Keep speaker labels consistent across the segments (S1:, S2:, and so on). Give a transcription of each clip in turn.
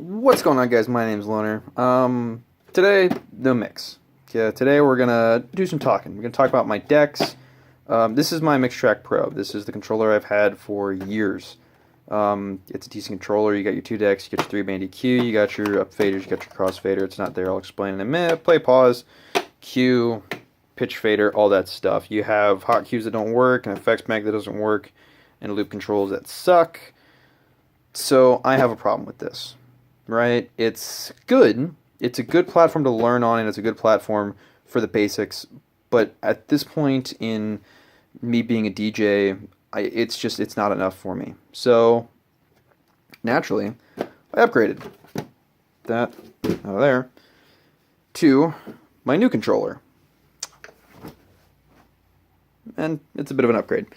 S1: What's going on, guys? My name's Loner. Today, no mix. Yeah, today we're gonna do some talking. We're gonna talk about my decks. This is my MixTrack Pro. This is the controller I've had for years. It's a decent controller. You got your two decks, you got your three-band EQ, you got your up faders, you got your crossfader. It's not there. I'll explain in a minute. Play, pause, cue, pitch fader, all that stuff. You have hot cues that don't work, an effects bank that doesn't work, and loop controls that suck. So I have a problem with this. Right? It's good. It's a good platform to learn on, and it's a good platform for the basics. But at this point in me being a DJ, it's not enough for me. So naturally, I upgraded that out of there to my new controller, and it's a bit of an upgrade.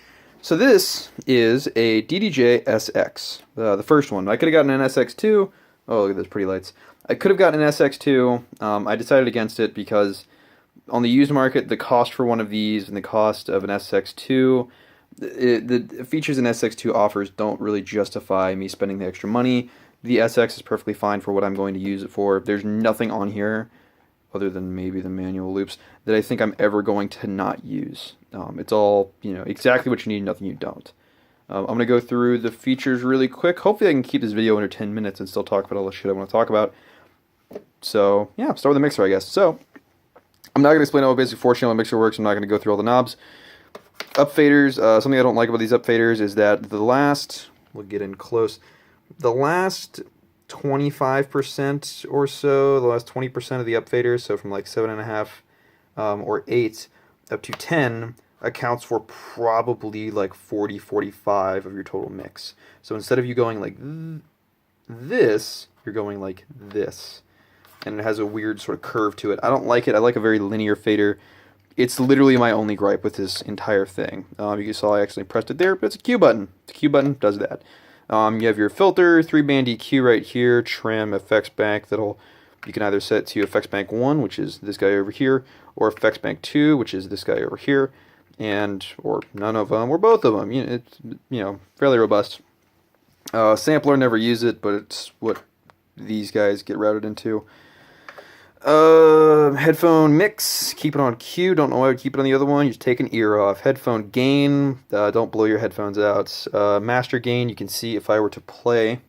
S1: So this is a DDJ SX, the first one. I could have gotten an SX2. Oh, look at those pretty lights. I could have gotten an SX2. I decided against it because on the used market, the cost for one of these and the cost of an SX2, the features an SX2 offers don't really justify me spending the extra money. The SX is perfectly fine for what I'm going to use it for. There's nothing on here, other than maybe the manual loops, that I think I'm ever going to not use. It's all, exactly what you need, nothing you don't. I'm going to go through the features really quick. Hopefully I can keep this video under 10 minutes and still talk about all the shit I want to talk about. So, yeah, start with the mixer, I guess. So, I'm not going to explain how a basic 4-channel mixer works. I'm not going to go through all the knobs. Up faders, something I don't like about these up faders is that we'll get in close, the last 25% or so, the last 20% of the up faders, so from like 7.5 or 8 up to 10, accounts for probably like 40-45 of your total mix. So instead of you going like this, you're going like this. And it has a weird sort of curve to it. I don't like it. I like a very linear fader. It's literally my only gripe with this entire thing. You saw I accidentally pressed it there, but it's a Q button. The Q button does that. You have your filter, 3-band EQ right here, trim, effects bank you can either set to effects bank 1, which is this guy over here, or effects bank 2, which is this guy over here. Or none of them, or both of them. It's fairly robust. Sampler, never use it, but it's what these guys get routed into. Headphone mix, keep it on Q. Don't know why I would keep it on the other one. You just take an ear off. Headphone gain, don't blow your headphones out. Master gain, you can see if I were to play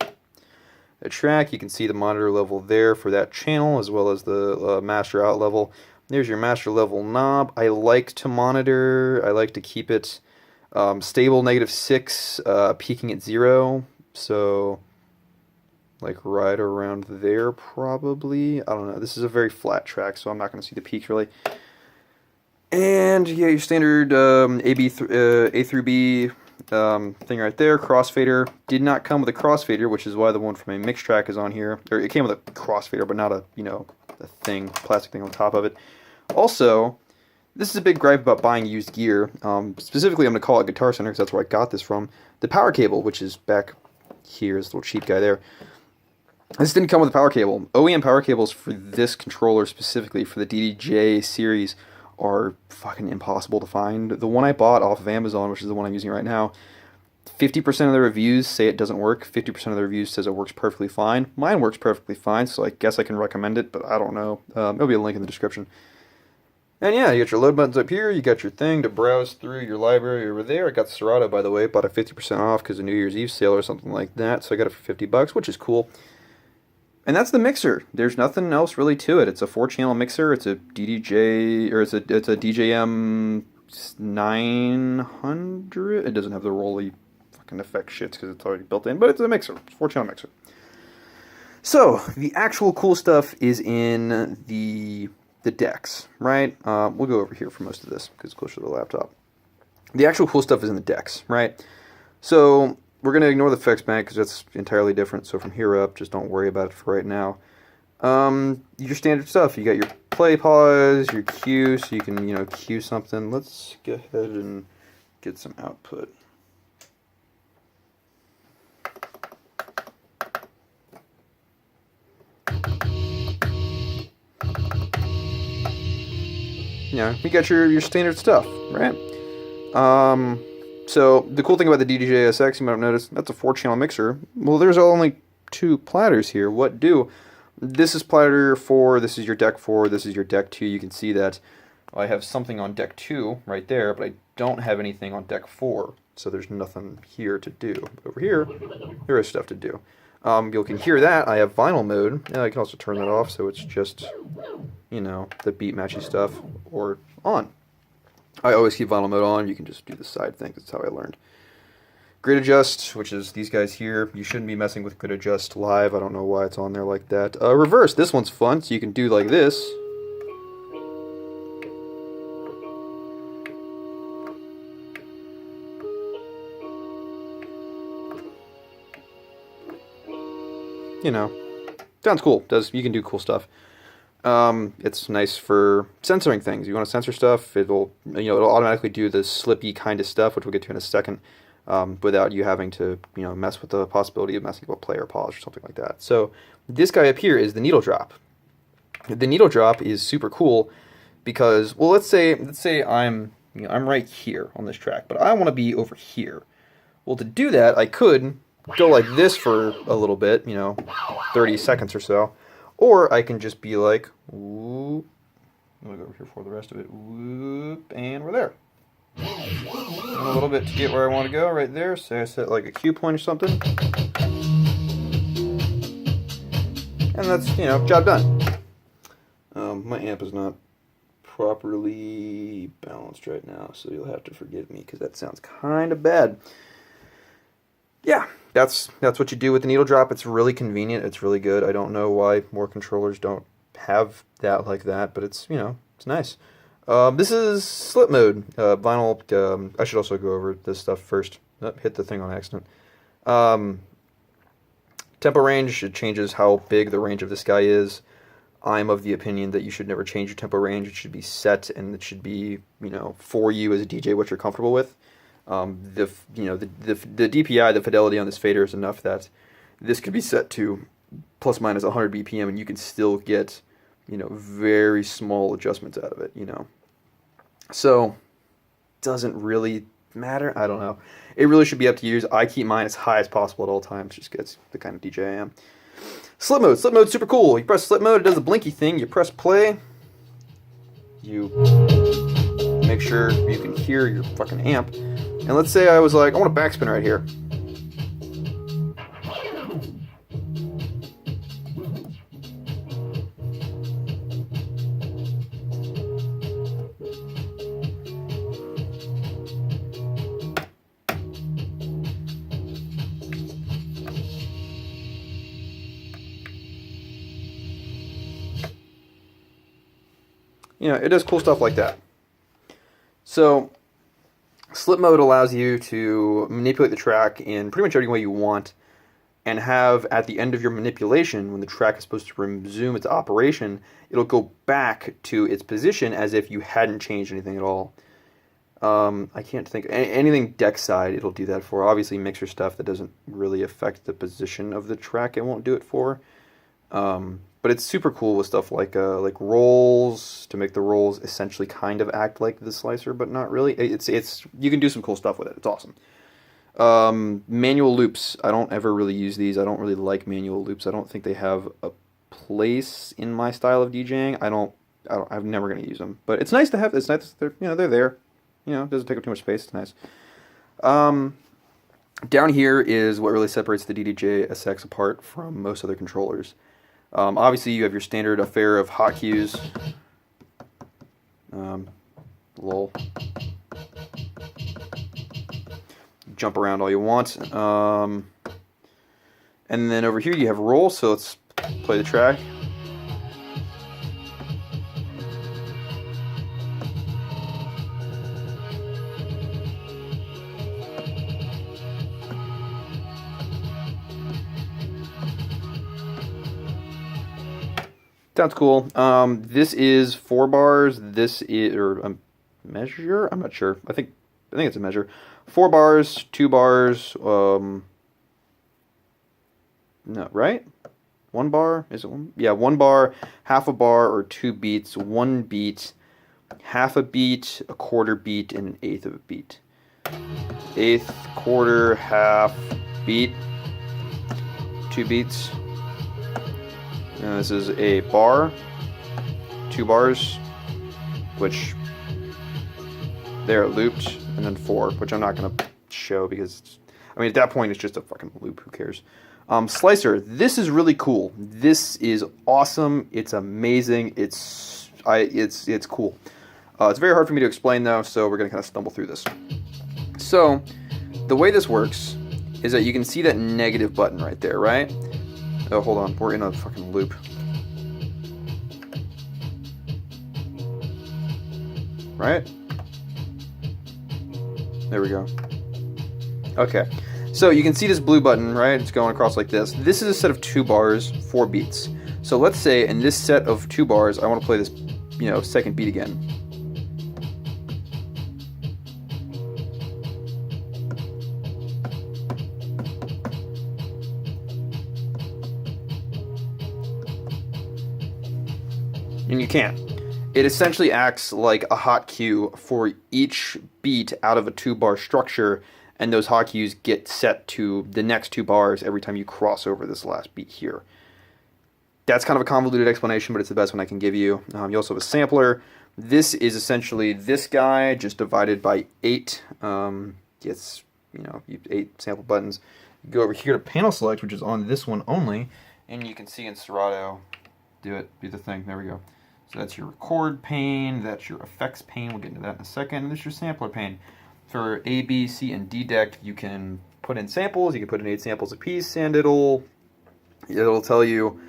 S1: a track, you can see the monitor level there for that channel, as well as the master out level. There's your master level knob. I like to monitor. I like to keep it stable, -6, peaking at 0. So, like right around there, probably. I don't know. This is a very flat track, so I'm not going to see the peaks really. And yeah, your standard A through B thing right there. Crossfader did not come with a crossfader, which is why the one from a MixTrack is on here. Or it came with a crossfader, but not a plastic thing on top of it. Also, this is a big gripe about buying used gear. Specifically, I'm going to call it Guitar Center because that's where I got this from. The power cable, which is back here, this little cheap guy there. This didn't come with a power cable. OEM power cables for this controller, specifically for the DDJ series, are fucking impossible to find. The one I bought off of Amazon, which is the one I'm using right now, 50% of the reviews say it doesn't work. 50% of the reviews says it works perfectly fine. Mine works perfectly fine, so I guess I can recommend it, but I don't know. There'll be a link in the description. And yeah, you got your load buttons up here. You got your thing to browse through your library over there. I got Serato, by the way. Bought it 50% off because of New Year's Eve sale or something like that. So I got it for $50, which is cool. And that's the mixer. There's nothing else really to it. It's a 4-channel mixer. It's a DDJ, or it's a DJM 900. It doesn't have the rolly fucking effect shits because it's already built in, but it's a mixer. It's a 4-channel mixer. So the actual cool stuff is in the decks, right? We'll go over here for most of this because it's closer to the laptop. The actual cool stuff is in the decks, right? So we're going to ignore the effects bank because that's entirely different. So from here up, just don't worry about it for right now. Your standard stuff. You got your play, pause, your cue, so you can, cue something. Let's go ahead and get some output. You got your standard stuff, right? So the cool thing about the DDJ SX, you might have noticed, that's a 4-channel mixer. Well, there's only 2 two platters here. What do? This is platter 4, this is your deck 4, this is your deck 2. You can see that I have something on deck 2 right there, but I don't have anything on deck 4. So there's nothing here to do. Over here, there is stuff to do. You can hear that. I have vinyl mode. I can also turn that off so it's just, you know, the beat matchy stuff, or on. I always keep vinyl mode on. You can just do the side thing. That's how I learned. Grid adjust, which is these guys here. You shouldn't be messing with grid adjust live. I don't know why it's on there like that. Reverse. This one's fun. So you can do like this. You know, sounds cool. You can do cool stuff. It's nice for censoring things. You want to censor stuff, it'll automatically do the slippy kind of stuff, which we'll get to in a second, without you having to, mess with the possibility of messing with play or polish or something like that. So this guy up here is the needle drop. The needle drop is super cool because, well, let's say I'm right here on this track, but I want to be over here. Well, to do that, I could go like this for a little bit, 30 seconds or so. Or I can just be like, whoop. I'm going to go over here for the rest of it. Whoop, and we're there. And a little bit to get where I want to go right there. So I set like a cue point or something. And that's, job done. My amp is not properly balanced right now, so you'll have to forgive me because that sounds kind of bad. Yeah, that's what you do with the needle drop. It's really convenient. It's really good. I don't know why more controllers don't have that like that, but it's, it's nice. This is slip mode. Vinyl, I should also go over this stuff first. Oh, hit the thing on accident. Tempo range, it changes how big the range of this guy is. I'm of the opinion that you should never change your tempo range. It should be set, and it should be, for you as a DJ what you're comfortable with. The DPI, the fidelity on this fader is enough that this could be set to plus minus 100 BPM, and you can still get, very small adjustments out of it, So, doesn't really matter. I don't know. It really should be up to you. I keep mine as high as possible at all times, just because the kind of DJ I am. Slip mode. Slip mode's super cool. You press slip mode, it does a blinky thing. You press play. You make sure you can hear your fucking amp. And let's say I was like, I want a backspin right here. It does cool stuff like that. So, slip mode allows you to manipulate the track in pretty much every way you want, and have, at the end of your manipulation, when the track is supposed to resume its operation, it'll go back to its position as if you hadn't changed anything at all. I can't think anything deck side it'll do that for. Obviously mixer stuff that doesn't really affect the position of the track, it won't do it for. But it's super cool with stuff like rolls, to make the rolls essentially kind of act like the slicer, but not really. It's you can do some cool stuff with it. It's awesome. Manual loops. I don't ever really use these. I don't really like manual loops. I don't think they have a place in my style of DJing. I'm never going to use them. But it's nice to have. It's nice. They're there. It doesn't take up too much space. It's nice. Down here is what really separates the DDJ SX apart from most other controllers. Obviously, you have your standard affair of hot cues. Lol. Jump around all you want. And then over here you have roll, so let's play the track. Sounds cool. This is 4 bars. This is a measure. I'm not sure. I think it's a measure. 4 bars, 2 bars. No, right? 1 bar. Is it 1? Yeah, 1 bar, half a bar, or 2 beats. 1 beat, half a beat, a quarter beat, and an eighth of a beat. Eighth, quarter, half, beat. 2 beats. And this is a bar, 2 bars, which they're looped, and then 4, which I'm not going to show because, I mean, at that point it's just a fucking loop. Who cares? Slicer. This is really cool. This is awesome. It's amazing. It's cool. It's very hard for me to explain though, so we're going to kind of stumble through this. So, the way this works is that you can see that negative button right there, right? Oh, hold on. We're in a fucking loop. Right? There we go. Okay. So you can see this blue button, right? It's going across like this. This is a set of 2 bars, 4 beats. So let's say in this set of 2 bars, I want to play this, second beat again. And you can't. It essentially acts like a hot cue for each beat out of a 2-bar structure, and those hot cues get set to the next 2 bars every time you cross over this last beat here. That's kind of a convoluted explanation, but it's the best one I can give you. You also have a sampler. This is essentially this guy just divided by 8. It's, 8 sample buttons. You go over here to panel select, which is on this one only, and you can see in Serato, do the thing, there we go. So that's your record pane, that's your effects pane, we'll get into that in a second, and this is your sampler pane. For A, B, C, and D deck, you can put in samples, you can put in 8 samples a piece, and it'll tell you,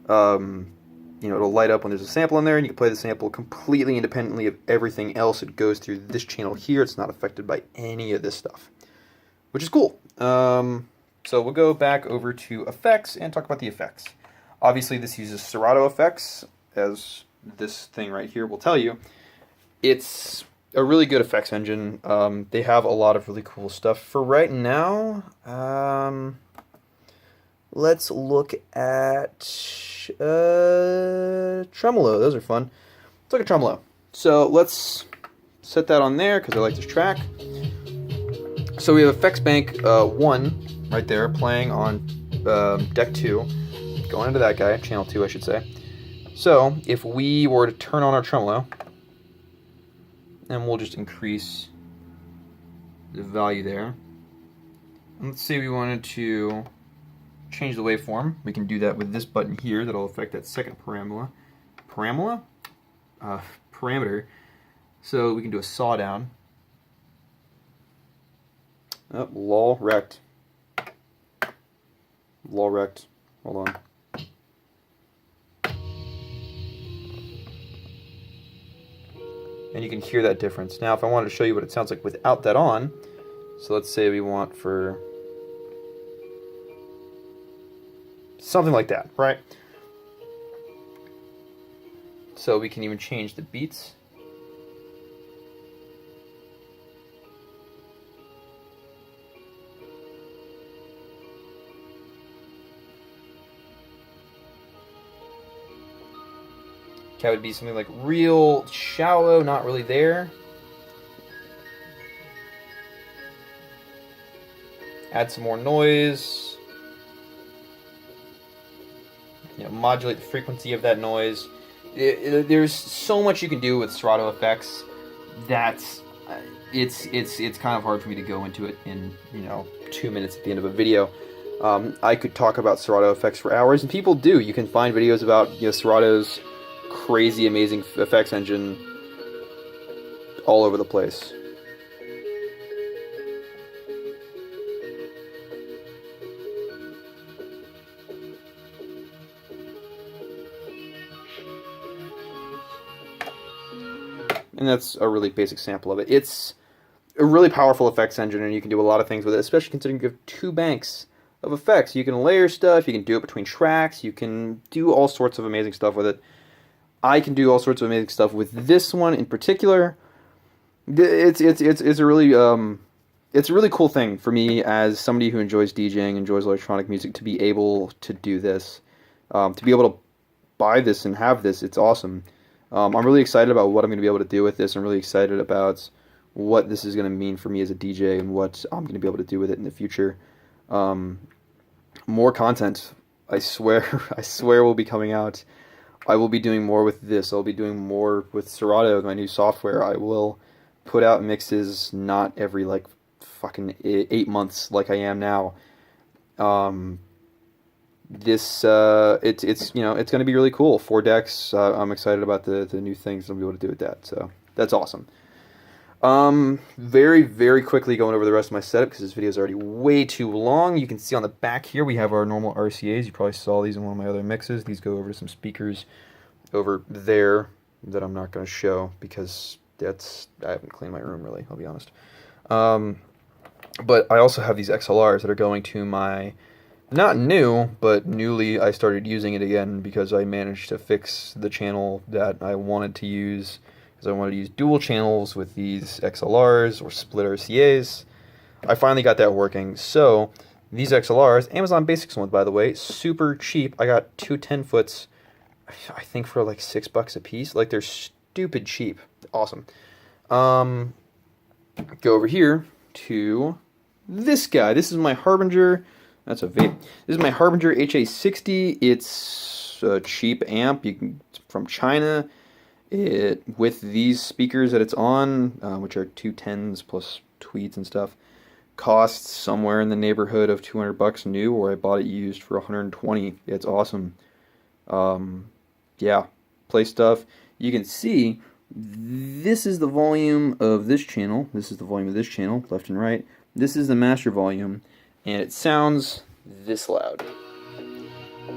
S1: it'll light up when there's a sample in there, and you can play the sample completely independently of everything else. It goes through this channel here, it's not affected by any of this stuff, which is cool. So we'll go back over to effects and talk about the effects. Obviously, this uses Serato effects, as this thing right here will tell you. It's a really good effects engine. They have a lot of really cool stuff. For right now, let's look at tremolo. Those are fun. Let's look at tremolo. So let's set that on there because I like this track. So we have effects bank 1 right there playing on deck 2. Going into that guy, channel 2 I should say. So, if we were to turn on our tremolo, and we'll just increase the value there. And let's say we wanted to change the waveform. We can do that with this button here that'll affect that second parameter. So we can do a saw down. Oh, lol rect. Hold on. And you can hear that difference. Now, if I wanted to show you what it sounds like without that on, so let's say we want for something like that, right? So we can even change the beats. That would be something like real shallow, not really there. Add some more noise. Modulate the frequency of that noise. There's so much you can do with Serato effects that it's kind of hard for me to go into it in 2 minutes at the end of a video. I could talk about Serato effects for hours, and people do. You can find videos about Serato's crazy amazing effects engine all over the place. And that's a really basic sample of it. It's a really powerful effects engine, and you can do a lot of things with it, especially considering you have 2 banks of effects. You can layer stuff, you can do it between tracks, you can do all sorts of amazing stuff with it. I can do all sorts of amazing stuff with this one in particular. It's a really cool thing for me as somebody who enjoys DJing, enjoys electronic music, to be able to do this, to be able to buy this and have this. It's awesome. I'm really excited about what I'm going to be able to do with this. I'm really excited about what this is going to mean for me as a DJ and what I'm going to be able to do with it in the future. more content. I swear, I swear will be coming out. I will be doing more with this. I'll be doing more with Serato, my new software. I will put out mixes not every like fucking 8 months like I am now. This it's you know, it's going to be really cool. 4 decks. I'm excited about the new things I'll be able to do with that. So that's awesome. Very, very quickly going over the rest of my setup because this video is already way too long. You can see on the back here we have our normal RCAs. You probably saw these in one of my other mixes. These go over to some speakers over there that I'm not going to show because I haven't cleaned my room really, I'll be honest. But I also have these XLRs that are going to my, not new, but newly I started using it again because I managed to fix the channel that I wanted to use. I wanted to use dual channels with these XLRs or split RCAs. I finally got that working. So these XLRs, Amazon Basics ones by the way, super cheap. I got two 10-foots, I think for like $6 a piece. Like they're stupid cheap. Awesome. Go over here to this guy. This is my Harbinger. That's a vape. This is my Harbinger HA60. It's a cheap amp. It's from China. With these speakers that it's on, which are 210s plus tweeds and stuff, costs somewhere in the neighborhood of $200 new, or I bought it used for $120. It's awesome. Yeah, play stuff. You can see this is the volume of this channel. This is the volume of this channel, left and right. This is the master volume, and it sounds this loud.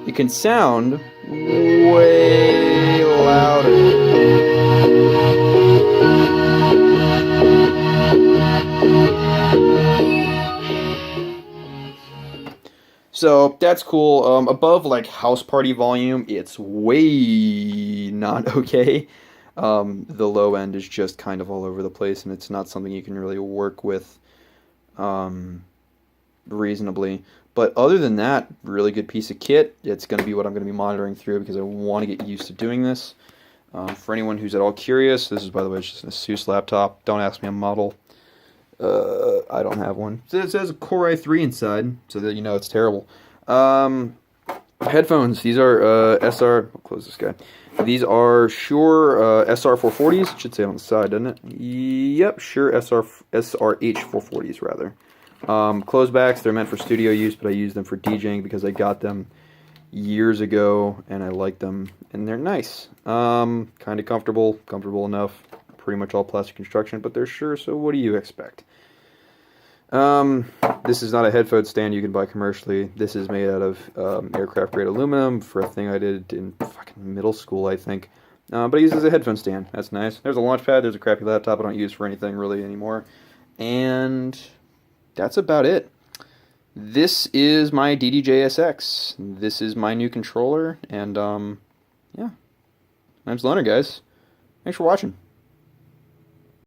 S1: It can sound way louder. So that's cool. Above like house party volume, it's way not okay. The low end is just kind of all over the place, and it's not something you can really work with reasonably. But other than that, really good piece of kit. It's going to be what I'm going to be monitoring through because I want to get used to doing this. For anyone who's at all curious, this is, by the way, it's just an ASUS laptop. Don't ask me a model. I don't have one. It says a Core i3 inside, so that you know it's terrible. Headphones. These are SR. I'll close this guy. These are Shure SR440s. It should say on the side, doesn't it? Yep, Shure SRH440s rather. Closebacks. They're meant for studio use, but I use them for DJing because I got them years ago and I like them and they're nice. Kind of comfortable enough. Pretty much all plastic construction, but they're Shure, so what do you expect? This is not a headphone stand you can buy commercially. This is made out of aircraft grade aluminum for a thing I did in fucking middle school, I think. But I use it as a headphone stand. That's nice. There's a launch pad. There's a crappy laptop I don't use for anything really anymore. And that's about it. This is my DDJ-SX. This is my new controller, and yeah. My name's Leonard, guys. Thanks for watching.